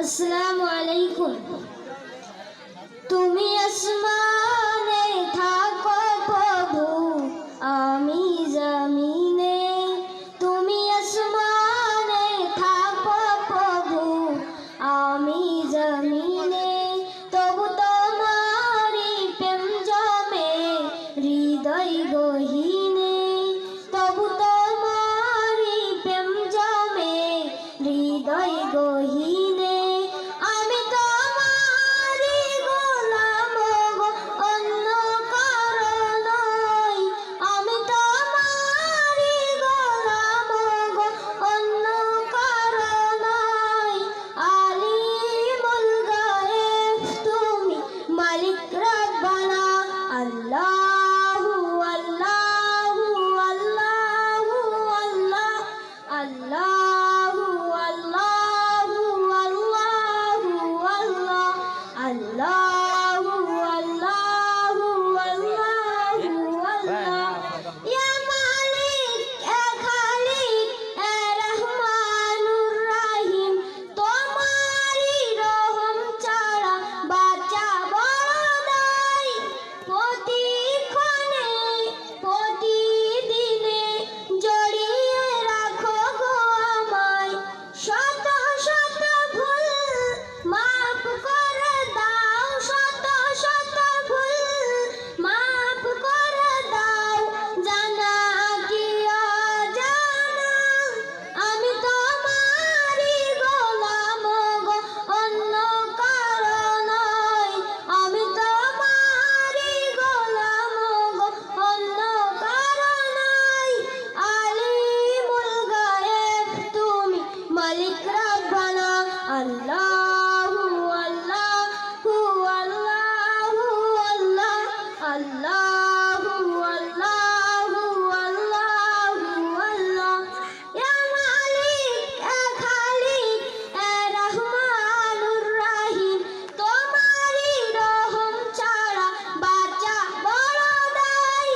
আসসালামু আলাইকুম। তুমি আসমানে থাকো প্রভু, আমি জমিনে। তুমি আসমানে থাকো প্রভু, আমি জমিনে। তবু তোমারি প্রেম জমে হৃদয় গহীনে। তবু তোমারি প্রেম জমে হৃদয় গহীনে। আমি তোমারি গোলাম গো, অন্য কারো নই। আমি তোমারি গোলাম গো, অন্য কারো নই। আলিমুল গায়েব তুমি, মালিক রব্বানা। আল্লাহু আল্লাহু আল্লাহু আল্লাহ, আল্লাহু আল্লাহু আল্লাহু আল্লাহ, আল্লাহু আল্লাহু আল্লাহু আল্লাহ। ইয়া মালিক, ইয়া খালিক, ইয়া রহমানুর রহিম। তোমারি রহম ছাড়া বাঁচা বড় দায়। প্রতিক্ষণে প্রতিদিনে জড়িয়ে রাখো গো আমায়। শত শত ভুল মাফ করে দাও, শত শত ভুল মাফ করে দাও। জানা কি অজানা, আমি তোমারি গোলাম গো, অন্য কারো নই। আমি তোমারি গোলাম গো, অন্য কারো নই। আলিমুল গায়েব তুমি, মালিক রব্বানা। আল্লাহু আল্লাহু আল্লাহু আল্লাহ, আল্লাহু আল্লাহু আল্লাহু আল্লাহ। ইয়া মালিক, ইয়া খালিক, ইয়া রহমানুর রহিম। তোমারি রহম ছাড়া বাঁচা বড় দায়।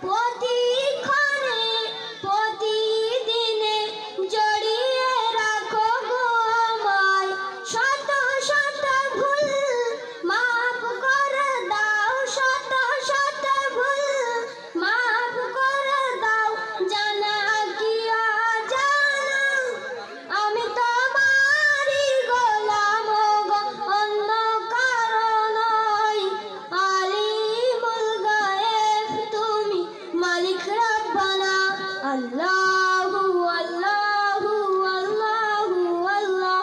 প্রতিক্ষণে প্রতিদিনে জড়িয়ে রাখো গো আমায়। শত শত ভুল মাফ করে দাও, শত শত ভুল মাফ করে দাও। জানা কি অজানা, আমি তোমারি গোলাম গো, অন্য কারো নই। আলিমুল গায়েব তুমি, মালিক রব্বানা। আল্লাহু আল্লাহু আল্লাহু আল্লাহ।